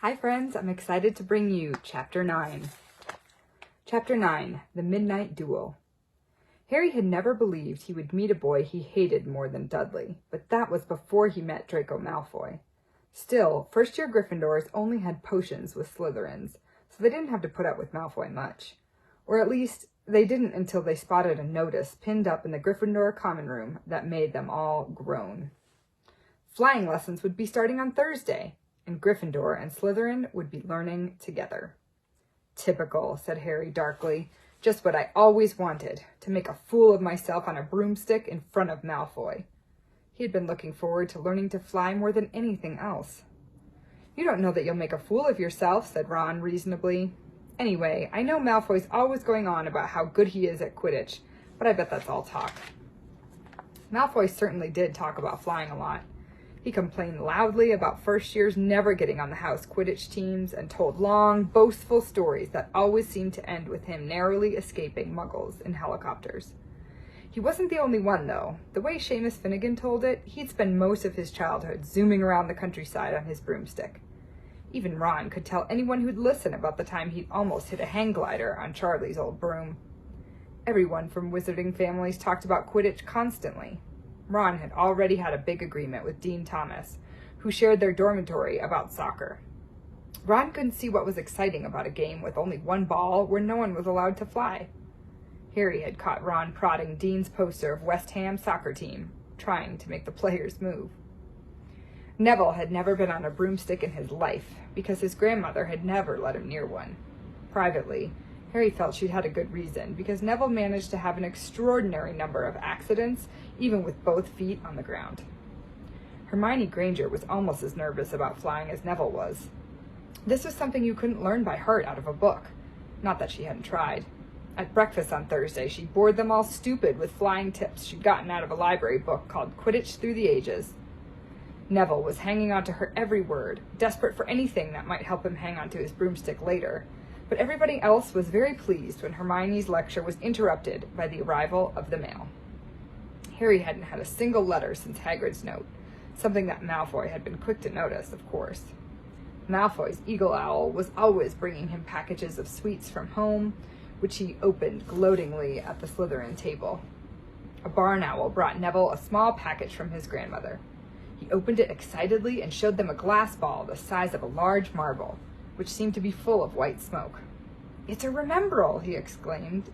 Hi friends, I'm excited to bring you Chapter 9. Chapter 9, The Midnight Duel. Harry had never believed he would meet a boy he hated more than Dudley, but that was before he met Draco Malfoy. Still, first-year Gryffindors only had potions with Slytherins, so they didn't have to put up with Malfoy much. Or at least, they didn't until they spotted a notice pinned up in the Gryffindor common room that made them all groan. Flying lessons would be starting on Thursday, and Gryffindor and Slytherin would be learning together. Typical, said Harry darkly. Just what I always wanted, to make a fool of myself on a broomstick in front of Malfoy. He had been looking forward to learning to fly more than anything else. You don't know that you'll make a fool of yourself, said Ron reasonably. Anyway, I know Malfoy's always going on about how good he is at Quidditch, but I bet that's all talk. Malfoy certainly did talk about flying a lot. He complained loudly about first years never getting on the house Quidditch teams and told long, boastful stories that always seemed to end with him narrowly escaping muggles in helicopters. He wasn't the only one, though. The way Seamus Finnegan told it, he'd spend most of his childhood zooming around the countryside on his broomstick. Even Ron could tell anyone who'd listen about the time he'd almost hit a hang glider on Charlie's old broom. Everyone from wizarding families talked about Quidditch constantly. Ron had already had a big agreement with Dean Thomas, who shared their dormitory about soccer. Ron couldn't see what was exciting about a game with only one ball where no one was allowed to fly. Harry had caught Ron prodding Dean's poster of West Ham soccer team, trying to make the players move. Neville had never been on a broomstick in his life, because his grandmother had never let him near one. Privately, Harry felt she'd had a good reason, because Neville managed to have an extraordinary number of accidents, even with both feet on the ground. Hermione Granger was almost as nervous about flying as Neville was. This was something you couldn't learn by heart out of a book. Not that she hadn't tried. At breakfast on Thursday, she bored them all stupid with flying tips she'd gotten out of a library book called Quidditch Through the Ages. Neville was hanging on to her every word, desperate for anything that might help him hang on to his broomstick later. But everybody else was very pleased when Hermione's lecture was interrupted by the arrival of the mail. Harry hadn't had a single letter since Hagrid's note, something that Malfoy had been quick to notice, of course. Malfoy's eagle owl was always bringing him packages of sweets from home, which he opened gloatingly at the Slytherin table. A barn owl brought Neville a small package from his grandmother. He opened it excitedly and showed them a glass ball the size of a large marble, which seemed to be full of white smoke. "It's a remembrall," he exclaimed.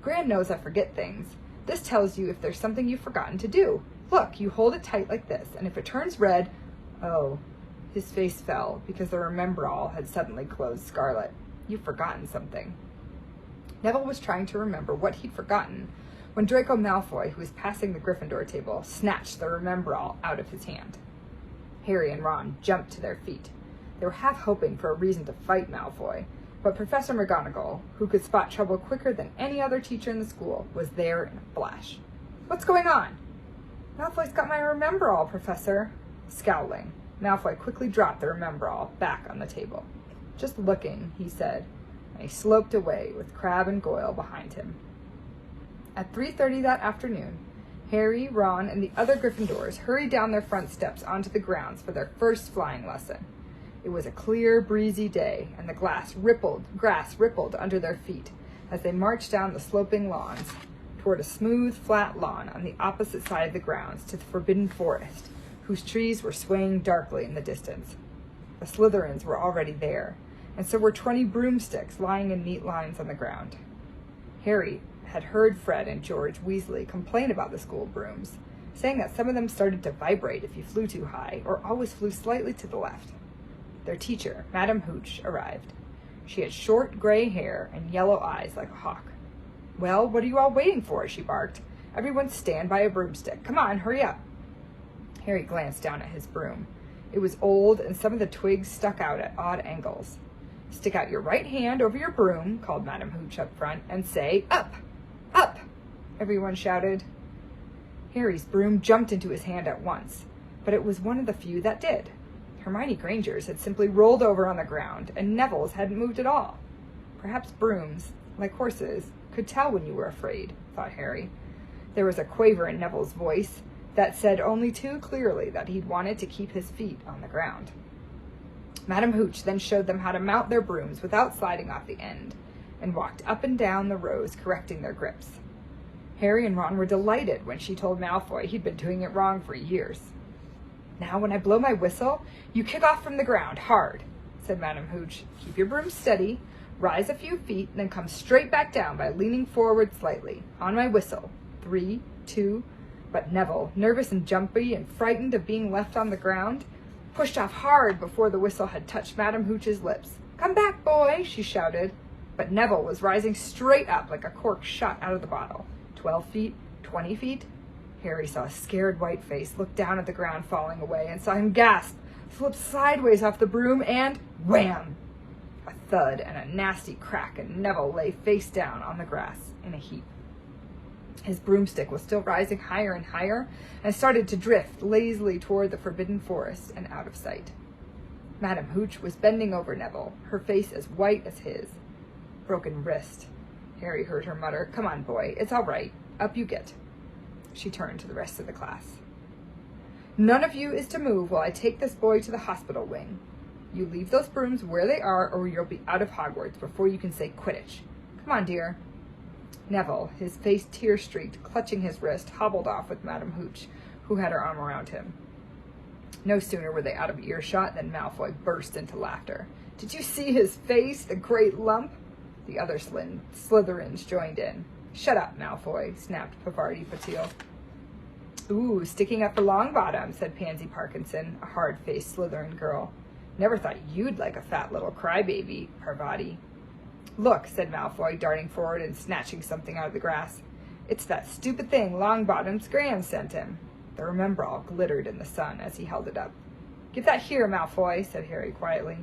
"Gran knows I forget things. This tells you if there's something you've forgotten to do. Look, you hold it tight like this, and if it turns red—" Oh, his face fell because the remembrall had suddenly glowed scarlet. "You've forgotten something." Neville was trying to remember what he'd forgotten when Draco Malfoy, who was passing the Gryffindor table, snatched the remembrall out of his hand. Harry and Ron jumped to their feet. They were half hoping for a reason to fight Malfoy, but Professor McGonagall, who could spot trouble quicker than any other teacher in the school, was there in a flash. "What's going on?" "Malfoy's got my remembrall, Professor." Scowling, Malfoy quickly dropped the remembrall back on the table. "Just looking," he said, and he sloped away with Crabbe and Goyle behind him. At 3:30 that afternoon, Harry, Ron, and the other Gryffindors hurried down their front steps onto the grounds for their first flying lesson. It was a clear, breezy day, and the grass rippled under their feet as they marched down the sloping lawns toward a smooth, flat lawn on the opposite side of the grounds to the Forbidden Forest, whose trees were swaying darkly in the distance. The Slytherins were already there, and so were 20 broomsticks lying in neat lines on the ground. Harry had heard Fred and George Weasley complain about the school brooms, saying that some of them started to vibrate if you flew too high or always flew slightly to the left. Their teacher, Madame Hooch, arrived. She had short gray hair and yellow eyes like a hawk. "Well, what are you all waiting for?" she barked. "Everyone stand by a broomstick. Come on, hurry up." Harry glanced down at his broom. It was old, and some of the twigs stuck out at odd angles. "Stick out your right hand over your broom," called Madame Hooch up front, "and say, 'Up! Up!'" everyone shouted. Harry's broom jumped into his hand at once, but it was one of the few that did. Hermione Granger's had simply rolled over on the ground, and Neville's hadn't moved at all. Perhaps brooms, like horses, could tell when you were afraid, thought Harry. There was a quaver in Neville's voice that said only too clearly that he'd wanted to keep his feet on the ground. Madam Hooch then showed them how to mount their brooms without sliding off the end, and walked up and down the rows, correcting their grips. Harry and Ron were delighted when she told Malfoy he'd been doing it wrong for years. "Now, when I blow my whistle, you kick off from the ground, hard," said Madam Hooch. "Keep your broom steady, rise a few feet, and then come straight back down by leaning forward slightly. On my whistle. 3, 2... But Neville, nervous and jumpy and frightened of being left on the ground, pushed off hard before the whistle had touched Madam Hooch's lips. "Come back, boy," she shouted. But Neville was rising straight up like a cork shot out of the bottle. 12 feet, 20 feet. Harry saw a scared white face look down at the ground falling away and saw him gasp, slip sideways off the broom, and wham! A thud and a nasty crack, and Neville lay face down on the grass in a heap. His broomstick was still rising higher and higher and started to drift lazily toward the forbidden forest and out of sight. Madam Hooch was bending over Neville, her face as white as his. "Broken wrist," Harry heard her mutter. "Come on, boy, it's all right. Up you get." She turned to the rest of the class. "None of you is to move while I take this boy to the hospital wing. You leave those brooms where they are, or you'll be out of Hogwarts before you can say Quidditch. Come on, dear." Neville, his face tear-streaked, clutching his wrist, hobbled off with Madam Hooch, who had her arm around him. No sooner were they out of earshot than Malfoy burst into laughter. "Did you see his face, the great lump?" The other Slytherins joined in. "Shut up, Malfoy," snapped Parvati Patil. "Ooh, sticking up for Longbottom," said Pansy Parkinson, a hard-faced Slytherin girl. "Never thought you'd like a fat little crybaby, Parvati." "Look," said Malfoy, darting forward and snatching something out of the grass. "It's that stupid thing Longbottom's Gran sent him." The Remembrall glittered in the sun as he held it up. "Give that here, Malfoy," said Harry quietly.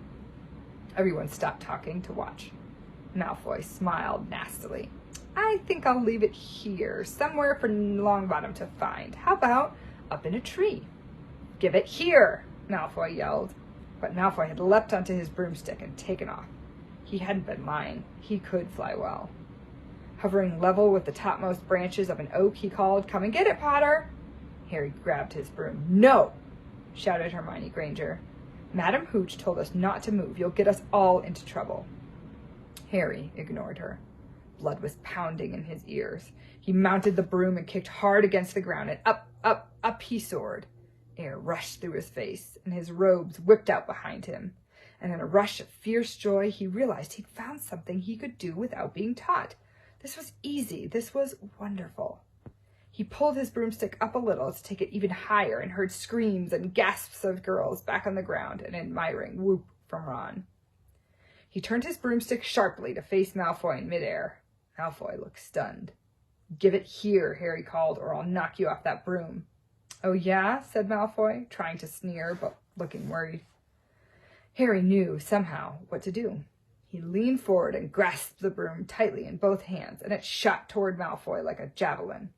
Everyone stopped talking to watch. Malfoy smiled nastily. "I think I'll leave it here, somewhere for Longbottom to find. How about up in a tree?" "Give it here," Malfoy yelled. But Malfoy had leapt onto his broomstick and taken off. He hadn't been lying. He could fly well. Hovering level with the topmost branches of an oak, he called, "Come and get it, Potter!" Harry grabbed his broom. "No!" shouted Hermione Granger. "Madam Hooch told us not to move. You'll get us all into trouble." Harry ignored her. Blood was pounding in his ears. He mounted the broom and kicked hard against the ground, and up he soared. Air rushed through his face, and his robes whipped out behind him. And in a rush of fierce joy, he realized he'd found something he could do without being taught. This was easy. This was wonderful. He pulled his broomstick up a little to take it even higher and heard screams and gasps of girls back on the ground and an admiring whoop from Ron. He turned his broomstick sharply to face Malfoy in midair. Malfoy looked stunned. "Give it here," Harry called, "or I'll knock you off that broom." "Oh, yeah?" said Malfoy, trying to sneer, but looking worried. Harry knew, somehow, what to do. He leaned forward and grasped the broom tightly in both hands, and it shot toward Malfoy like a javelin.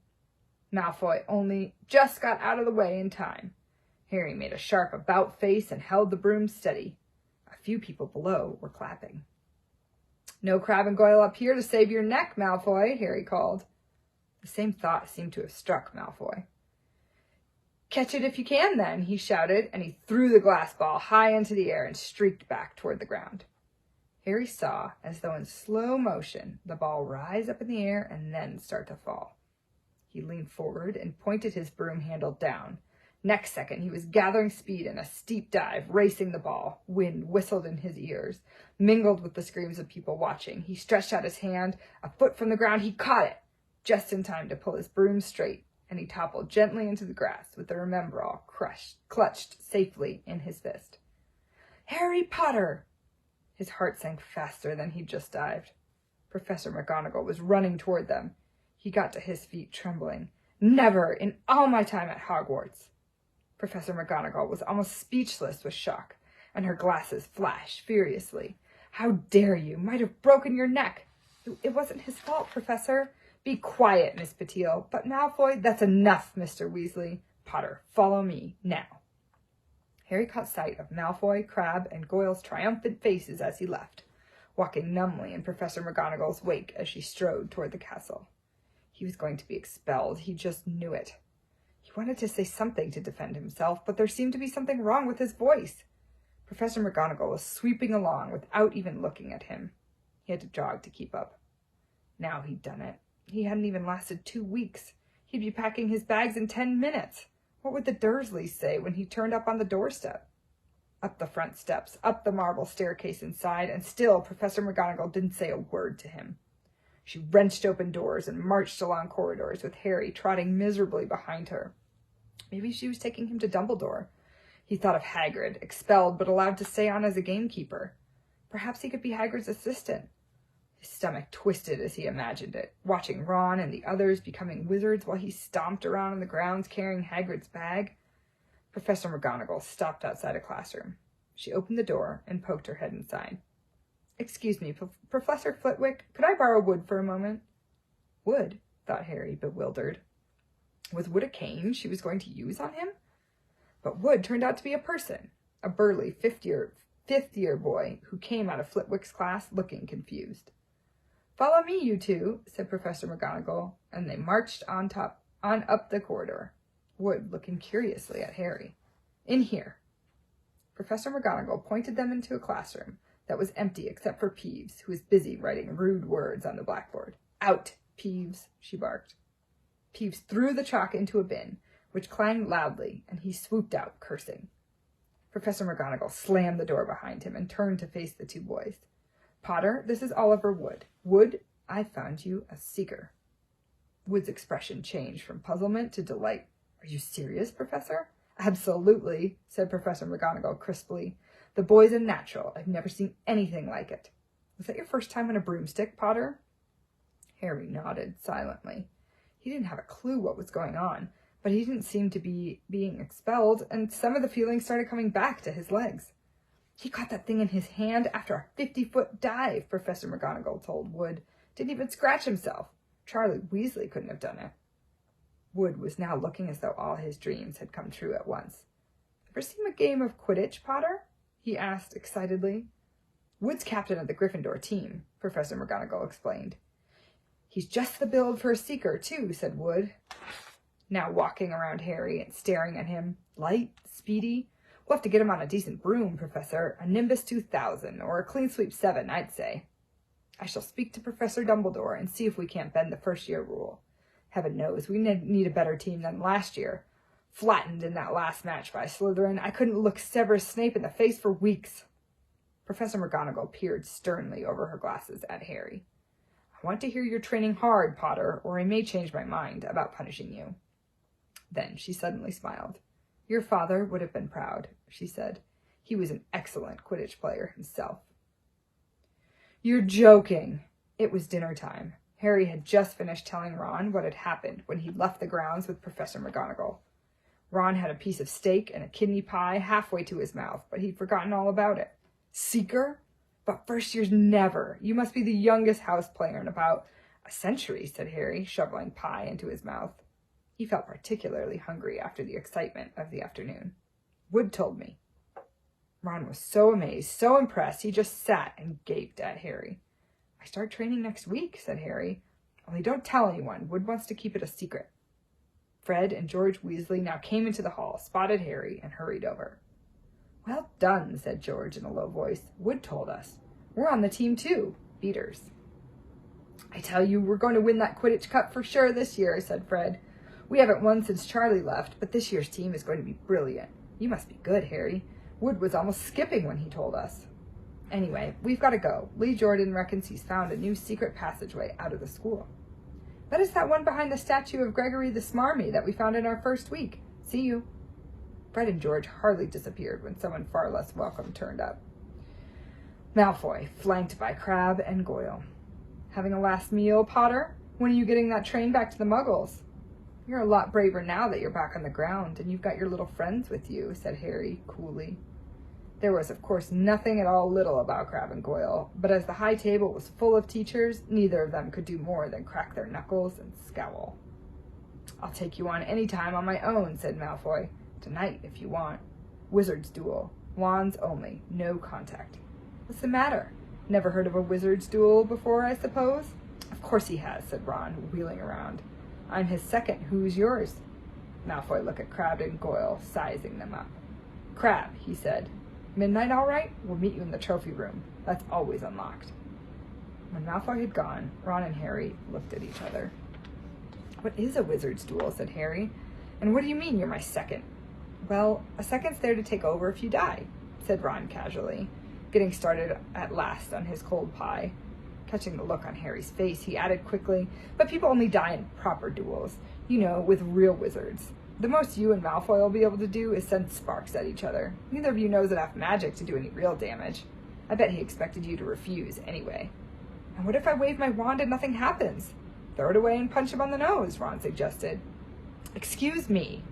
Malfoy only just got out of the way in time. Harry made a sharp about-face and held the broom steady. A few people below were clapping. "No Crabbe and Goyle up here to save your neck, Malfoy," Harry called. The same thought seemed to have struck Malfoy. "Catch it if you can, then," he shouted, and he threw the glass ball high into the air and streaked back toward the ground. Harry saw, as though in slow motion, the ball rise up in the air and then start to fall. He leaned forward and pointed his broom handle down. Next second, he was gathering speed in a steep dive, racing the ball. Wind whistled in his ears, mingled with the screams of people watching. He stretched out his hand. A foot from the ground, he caught it, just in time to pull his broom straight, and he toppled gently into the grass with the Remembrall clutched safely in his fist. "Harry Potter!" His heart sank faster than he'd just dived. Professor McGonagall was running toward them. He got to his feet, trembling. "Never in all my time at Hogwarts!" Professor McGonagall was almost speechless with shock, and her glasses flashed furiously. "How dare you? Might have broken your neck." "It wasn't his fault, Professor." "Be quiet, Miss Patil." "But Malfoy—" "That's enough, Mr. Weasley. Potter, follow me, now." Harry caught sight of Malfoy, Crabbe, and Goyle's triumphant faces as he left, walking numbly in Professor McGonagall's wake as she strode toward the castle. He was going to be expelled. He just knew it. He wanted to say something to defend himself, but there seemed to be something wrong with his voice. Professor McGonagall was sweeping along without even looking at him. He had to jog to keep up. Now he'd done it. He hadn't even lasted 2 weeks. He'd be packing his bags in 10 minutes. What would the Dursleys say when he turned up on the doorstep? Up the front steps, up the marble staircase inside, and still Professor McGonagall didn't say a word to him. She wrenched open doors and marched along corridors with Harry trotting miserably behind her. Maybe she was taking him to Dumbledore. He thought of Hagrid, expelled but allowed to stay on as a gamekeeper. Perhaps he could be Hagrid's assistant. His stomach twisted as he imagined it, watching Ron and the others becoming wizards while he stomped around on the grounds carrying Hagrid's bag. Professor McGonagall stopped outside a classroom. She opened the door and poked her head inside. "Excuse me, Professor Flitwick, could I borrow Wood for a moment?" Wood, thought Harry, bewildered. Was Wood a cane she was going to use on him? But Wood turned out to be a person, a burly fifth-year boy who came out of Flitwick's class looking confused. "Follow me, you two," said Professor McGonagall, and they marched on up the corridor, Wood looking curiously at Harry. "In here." Professor McGonagall pointed them into a classroom that was empty except for Peeves, who was busy writing rude words on the blackboard. "Out, Peeves," she barked. Peeves threw the chalk into a bin, which clanged loudly, and he swooped out, cursing. Professor McGonagall slammed the door behind him and turned to face the two boys. "Potter, this is Oliver Wood. Wood, I found you a seeker." Wood's expression changed from puzzlement to delight. "Are you serious, Professor?" "Absolutely," said Professor McGonagall crisply. "The boy's a natural. I've never seen anything like it." "Was that your first time on a broomstick, Potter?" Harry nodded silently. He didn't have a clue what was going on, but he didn't seem to be being expelled, and some of the feeling started coming back to his legs. "He caught that thing in his hand after a 50-foot dive," Professor McGonagall told Wood. "Didn't even scratch himself. Charlie Weasley couldn't have done it." Wood was now looking as though all his dreams had come true at once. "Ever seen a game of Quidditch, Potter?" he asked excitedly. "Wood's captain of the Gryffindor team," Professor McGonagall explained. "He's just the build for a seeker, too," said Wood, now walking around Harry and staring at him. "Light, speedy. We'll have to get him on a decent broom, Professor. A Nimbus 2000, or a Clean Sweep 7, I'd say. I shall speak to Professor Dumbledore and see if we can't bend the first-year rule. Heaven knows, we need a better team than last year. Flattened in that last match by Slytherin, I couldn't look Severus Snape in the face for weeks." Professor McGonagall peered sternly over her glasses at Harry. "I want to hear you're training hard, Potter, or I may change my mind about punishing you." Then she suddenly smiled. "Your father would have been proud," she said. "He was an excellent Quidditch player himself." "You're joking." It was dinner time. Harry had just finished telling Ron what had happened when he left the grounds with Professor McGonagall. Ron had a piece of steak and a kidney pie halfway to his mouth, but he'd forgotten all about it. "Seeker? But first years never. You must be the youngest house player in about a century," said Harry, shoveling pie into his mouth. He felt particularly hungry after the excitement of the afternoon. "Wood told me." Ron was so amazed, so impressed, he just sat and gaped at Harry. "I start training next week," said Harry. "Only don't tell anyone. Wood wants to keep it a secret." Fred and George Weasley now came into the hall, spotted Harry, and hurried over. "Well done," said George in a low voice. "Wood told us. We're on the team too. Beaters." "I tell you, we're going to win that Quidditch Cup for sure this year," said Fred. "We haven't won since Charlie left, but this year's team is going to be brilliant. You must be good, Harry. Wood was almost skipping when he told us. Anyway, we've got to go. Lee Jordan reckons he's found a new secret passageway out of the school." "That is that one behind the statue of Gregory the Smarmy that we found in our first week. See you." Fred and George hardly disappeared when someone far less welcome turned up. Malfoy, flanked by Crabbe and Goyle. "Having a last meal, Potter? When are you getting that train back to the Muggles?" "You're a lot braver now that you're back on the ground, and you've got your little friends with you," said Harry coolly. There was, of course, nothing at all little about Crabbe and Goyle, but as the high table was full of teachers, neither of them could do more than crack their knuckles and scowl. "I'll take you on any time on my own," said Malfoy. "Tonight, if you want. Wizard's duel. Wands only. No contact." "What's the matter? Never heard of a wizard's duel before, I suppose?" "Of course he has," said Ron, wheeling around. "I'm his second. Who's yours?" Malfoy looked at Crabbe and Goyle, sizing them up. "Crabbe," he said. Midnight all right? We'll meet you in the trophy room. That's always unlocked. When Malfoy had gone, Ron and Harry looked at each other. What is a wizard's duel? Said Harry. And what do you mean you're my second? Well, a second's there to take over if you die, said Ron casually, getting started at last on his cold pie. Catching the look on Harry's face, he added quickly, but people only die in proper duels, you know, with real wizards. The most you and Malfoy will be able to do is send sparks at each other. Neither of you knows enough magic to do any real damage. I bet he expected you to refuse anyway. And what if I wave my wand and nothing happens? Throw it away and punch him on the nose, Ron suggested. Excuse me.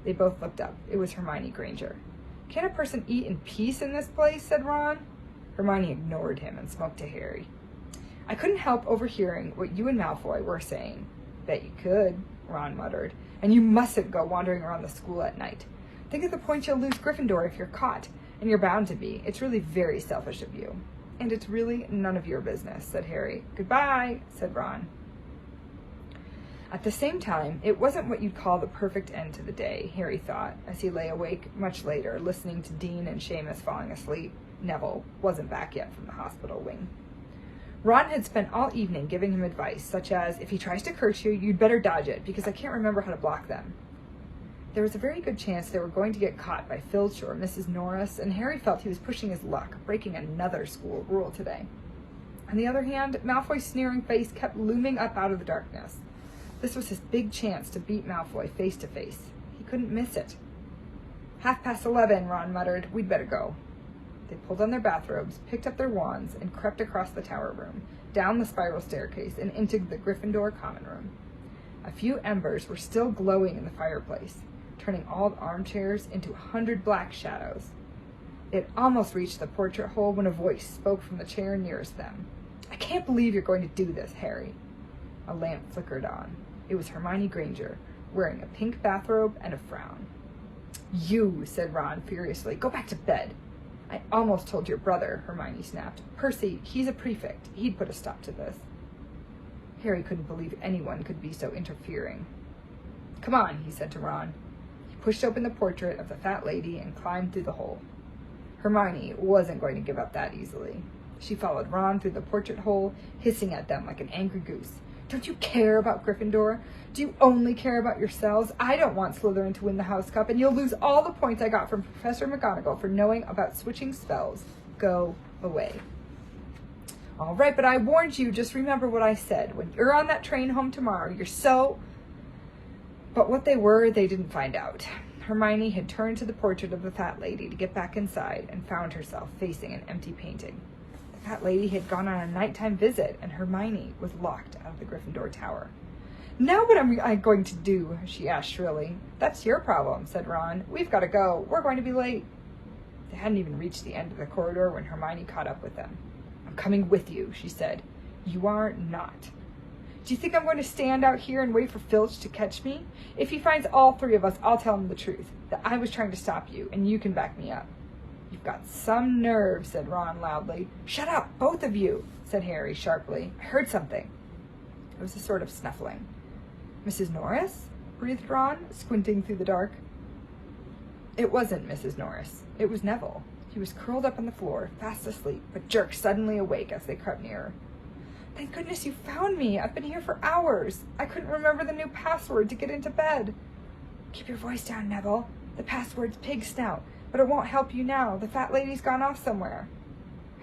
They both looked up. It was Hermione Granger. Can't a person eat in peace in this place? Said Ron. Hermione ignored him and spoke to Harry. I couldn't help overhearing what you and Malfoy were saying. Bet you could, Ron muttered. And you mustn't go wandering around the school at night. Think of the point you'll lose Gryffindor if you're caught, and you're bound to be. It's really very selfish of you. And it's really none of your business, said Harry. Goodbye, said Ron. At the same time, it wasn't what you'd call the perfect end to the day, Harry thought, as he lay awake much later, listening to Dean and Seamus falling asleep. Neville wasn't back yet from the hospital wing. Ron had spent all evening giving him advice, such as, if he tries to curse you, you'd better dodge it, because I can't remember how to block them. There was a very good chance they were going to get caught by Filch or Mrs. Norris, and Harry felt he was pushing his luck, breaking another school rule today. On the other hand, Malfoy's sneering face kept looming up out of the darkness. This was his big chance to beat Malfoy face to face. He couldn't miss it. 11:30, Ron muttered. We'd better go. They pulled on their bathrobes, picked up their wands, and crept across the tower room, down the spiral staircase, and into the Gryffindor common room. A few embers were still glowing in the fireplace, turning all the armchairs into 100 black shadows. They had almost reached the portrait hole when a voice spoke from the chair nearest them. I can't believe you're going to do this, Harry. A lamp flickered on. It was Hermione Granger, wearing a pink bathrobe and a frown. You, said Ron furiously, go back to bed. I almost told your brother, Hermione snapped. Percy, he's a prefect. He'd put a stop to this. Harry couldn't believe anyone could be so interfering. Come on, he said to Ron. He pushed open the portrait of the fat lady and climbed through the hole. Hermione wasn't going to give up that easily. She followed Ron through the portrait hole, hissing at them like an angry goose. Don't you care about Gryffindor? Do you only care about yourselves? I don't want Slytherin to win the House Cup, and you'll lose all the points I got from Professor McGonagall for knowing about switching spells. Go away. All right, but I warned you. Just remember what I said. When you're on that train home tomorrow, you're so... But what they were, they didn't find out. Hermione had turned to the portrait of the fat lady to get back inside and found herself facing an empty painting. The fat lady had gone on a nighttime visit, and Hermione was locked out of the Gryffindor Tower. Now what am I going to do? She asked shrilly. That's your problem, said Ron. We've got to go. We're going to be late. They hadn't even reached the end of the corridor when Hermione caught up with them. I'm coming with you, she said. You are not. Do you think I'm going to stand out here and wait for Filch to catch me? If he finds all three of us, I'll tell him the truth, that I was trying to stop you, and you can back me up. You've got some nerve, said Ron loudly. Shut up, both of you, said Harry sharply. I heard something. It was a sort of snuffling. Mrs. Norris? Breathed Ron, squinting through the dark. It wasn't Mrs. Norris. It was Neville. He was curled up on the floor, fast asleep, but jerked suddenly awake as they crept nearer. Thank goodness you found me. I've been here for hours. I couldn't remember the new password to get into bed. Keep your voice down, Neville. The password's pig snout, but it won't help you now. The fat lady's gone off somewhere.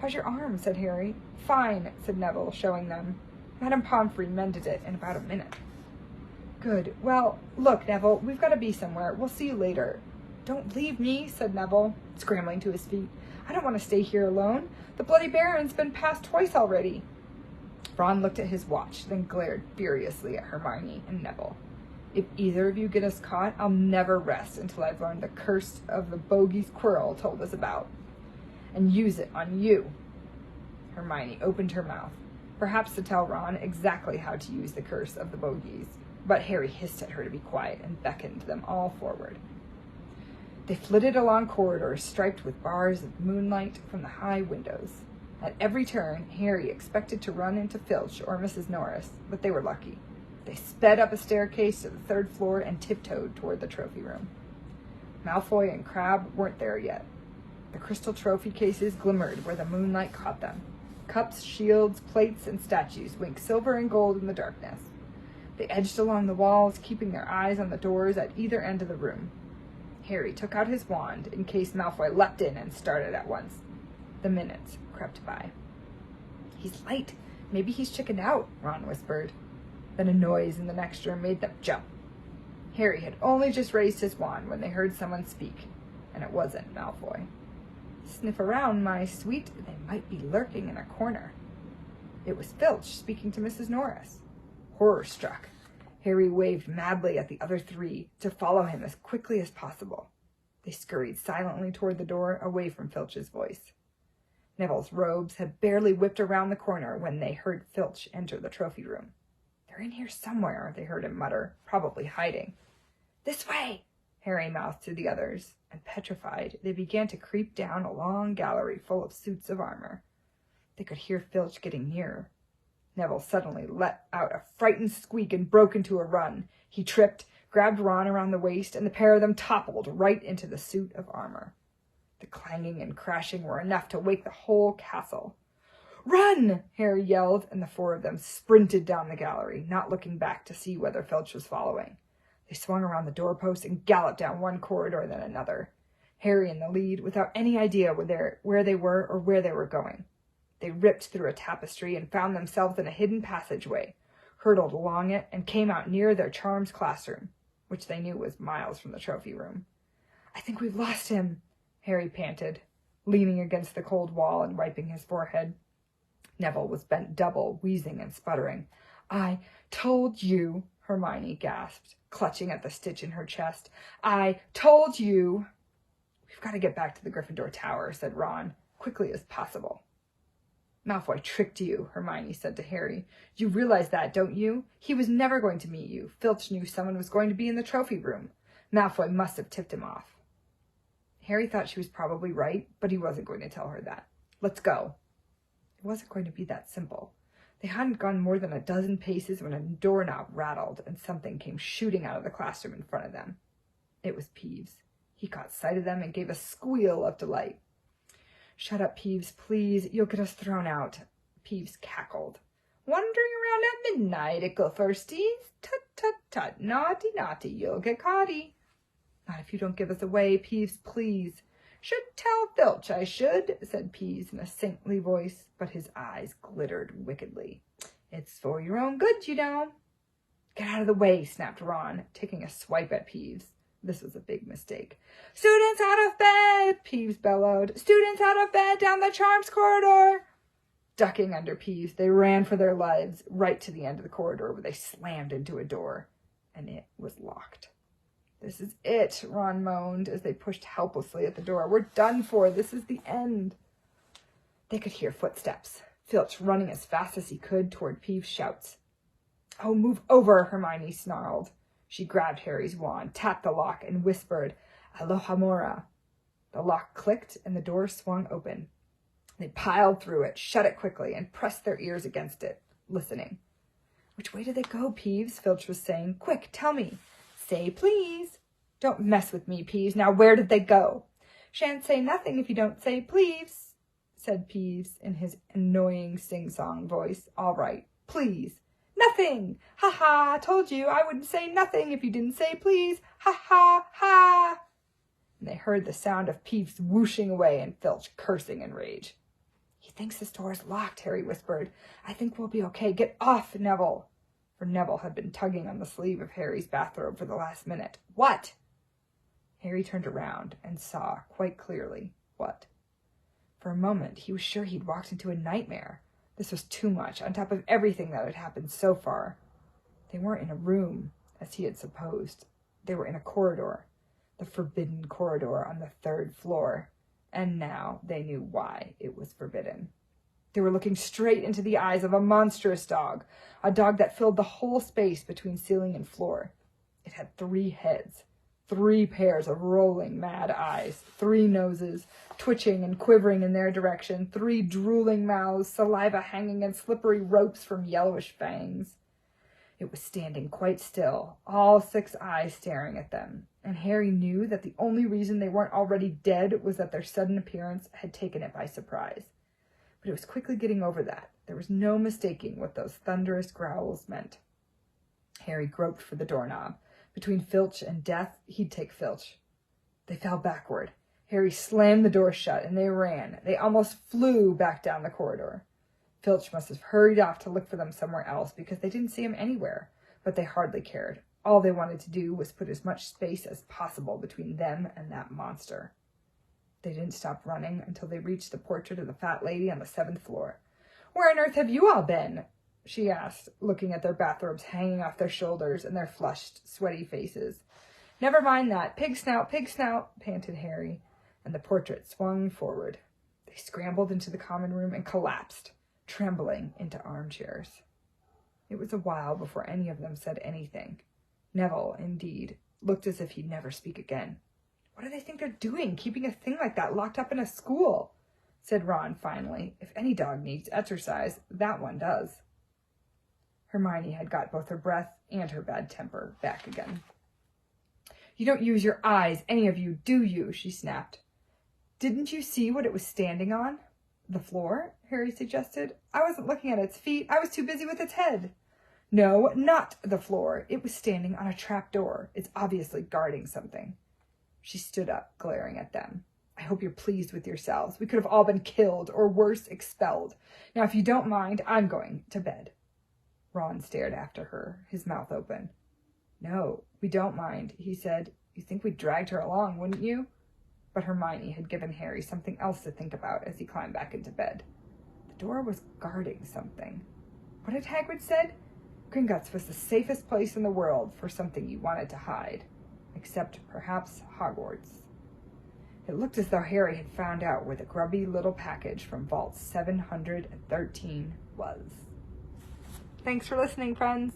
How's your arm? Said Harry. Fine, said Neville, showing them. Madame Pomfrey mended it in about a minute. Good. Well, look, Neville, we've got to be somewhere. We'll see you later. Don't leave me, said Neville, scrambling to his feet. I don't want to stay here alone. The Bloody Baron's been passed twice already. Ron looked at his watch, then glared furiously at Hermione and Neville. If either of you get us caught, I'll never rest until I've learned the curse of the bogies Quirrell told us about. And use it on you. Hermione opened her mouth, perhaps to tell Ron exactly how to use the curse of the bogies, but Harry hissed at her to be quiet and beckoned them all forward. They flitted along corridors striped with bars of moonlight from the high windows. At every turn, Harry expected to run into Filch or Mrs. Norris, but they were lucky. They sped up a staircase to the third floor and tiptoed toward the trophy room. Malfoy and Crabbe weren't there yet. The crystal trophy cases glimmered where the moonlight caught them. Cups, shields, plates, and statues winked silver and gold in the darkness. They edged along the walls, keeping their eyes on the doors at either end of the room. Harry took out his wand in case Malfoy leapt in and started at once. The minutes crept by. "He's late. Maybe he's chickened out," Ron whispered. Then a noise in the next room made them jump. Harry had only just raised his wand when they heard someone speak, and it wasn't Malfoy. "Sniff around, my sweet. They might be lurking in a corner." It was Filch speaking to Mrs. Norris. Horror-struck, Harry waved madly at the other three to follow him as quickly as possible. They scurried silently toward the door, away from Filch's voice. Neville's robes had barely whipped around the corner when they heard Filch enter the trophy room. "They're in here somewhere," they heard him mutter, "probably hiding." "This way," Harry mouthed to the others, and petrified, they began to creep down a long gallery full of suits of armor. They could hear Filch getting nearer. Neville suddenly let out a frightened squeak and broke into a run. He tripped, grabbed Ron around the waist, and the pair of them toppled right into the suit of armor. The clanging and crashing were enough to wake the whole castle. "Run!" Harry yelled, and the four of them sprinted down the gallery, not looking back to see whether Filch was following. They swung around the doorpost and galloped down one corridor then another, Harry in the lead, without any idea where they were or where they were going. They ripped through a tapestry and found themselves in a hidden passageway, hurtled along it, and came out near their charms classroom, which they knew was miles from the trophy room. "I think we've lost him," Harry panted, leaning against the cold wall and wiping his forehead. Neville was bent double, wheezing and sputtering. "I told you," Hermione gasped, clutching at the stitch in her chest. "I told you." "We've got to get back to the Gryffindor Tower," said Ron, "quickly as possible." "Malfoy tricked you," Hermione said to Harry. "You realize that, don't you? He was never going to meet you. Filch knew someone was going to be in the trophy room. Malfoy must have tipped him off." Harry thought she was probably right, but he wasn't going to tell her that. "Let's go." It wasn't going to be that simple. They hadn't gone more than a dozen paces when a doorknob rattled and something came shooting out of the classroom in front of them. It was Peeves. He caught sight of them and gave a squeal of delight. "Shut up, Peeves, please. You'll get us thrown out." Peeves cackled. "Wandering around at midnight, ickle firsties? Tut, tut, tut. Naughty, naughty. You'll get caughty." "Not if you don't give us away, Peeves, please." "Should tell Filch, I should," said Peeves in a saintly voice, but his eyes glittered wickedly. "It's for your own good, you know." "Get out of the way," snapped Ron, taking a swipe at Peeves. This was a big mistake. "Students out of bed!" Peeves bellowed. "Students out of bed down the charms corridor!" Ducking under Peeves, they ran for their lives right to the end of the corridor where they slammed into a door, and it was locked. "This is it," Ron moaned as they pushed helplessly at the door. "We're done for. This is the end." They could hear footsteps, Filch running as fast as he could toward Peeves' shouts. "Oh, move over," Hermione snarled. She grabbed Harry's wand, tapped the lock, and whispered, "Alohomora." The lock clicked, and the door swung open. They piled through it, shut it quickly, and pressed their ears against it, listening. "Which way did they go, Peeves?" Filch was saying. "Quick, tell me." "Say please." "Don't mess with me, Peeves. Now where did they go?" "Shan't say nothing if you don't say please," said Peeves in his annoying sing-song voice. "All right, please." "Nothing! Ha ha! Told you I wouldn't say nothing if you didn't say please. Ha ha ha!" And they heard the sound of Peeves whooshing away and Filch cursing in rage. "He thinks this door is locked," Harry whispered. "I think we'll be okay. Get off, Neville." For Neville had been tugging on the sleeve of Harry's bathrobe for the last minute. "What?" Harry turned around and saw quite clearly what. For a moment, he was sure he'd walked into a nightmare. This was too much, on top of everything that had happened so far. They weren't in a room, as he had supposed. They were in a corridor, the forbidden corridor on the 3rd floor, and now they knew why it was forbidden. They were looking straight into the eyes of a monstrous dog, a dog that filled the whole space between ceiling and floor. It had 3 heads, 3 pairs of rolling mad eyes, 3 noses, twitching and quivering in their direction, 3 drooling mouths, saliva hanging in slippery ropes from yellowish fangs. It was standing quite still, all 6 eyes staring at them, and Harry knew that the only reason they weren't already dead was that their sudden appearance had taken it by surprise. But it was quickly getting over that. There was no mistaking what those thunderous growls meant. Harry groped for the doorknob. Between Filch and death, he'd take Filch. They fell backward. Harry slammed the door shut, and they ran. They almost flew back down the corridor. Filch must have hurried off to look for them somewhere else, because they didn't see him anywhere, but they hardly cared. All they wanted to do was put as much space as possible between them and that monster. They didn't stop running until they reached the portrait of the fat lady on the 7th floor. "Where on earth have you all been?" she asked, looking at their bathrobes hanging off their shoulders and their flushed, sweaty faces. "Never mind that. Pig snout, panted Harry, and the portrait swung forward. They scrambled into the common room and collapsed, trembling, into armchairs. It was a while before any of them said anything. Neville, indeed, looked as if he'd never speak again. "What do they think they're doing, keeping a thing like that locked up in a school?" said Ron finally. "If any dog needs exercise, that one does." Hermione had got both her breath and her bad temper back again. "You don't use your eyes, any of you, do you?" she snapped. "Didn't you see what it was standing on?" "The floor?" Harry suggested. "I wasn't looking at its feet. I was too busy with its head." "No, not the floor. It was standing on a trap door. It's obviously guarding something." She stood up, glaring at them. "I hope you're pleased with yourselves. We could have all been killed, or worse, expelled. Now, if you don't mind, I'm going to bed." Ron stared after her, his mouth open. "No, we don't mind," he said. "You think we dragged her along, wouldn't you?" But Hermione had given Harry something else to think about as he climbed back into bed. The door was guarding something. What had Hagrid said? Gringotts was the safest place in the world for something you wanted to hide. Except perhaps Hogwarts. It looked as though Harry had found out where the grubby little package from Vault 713 was. Thanks for listening, friends.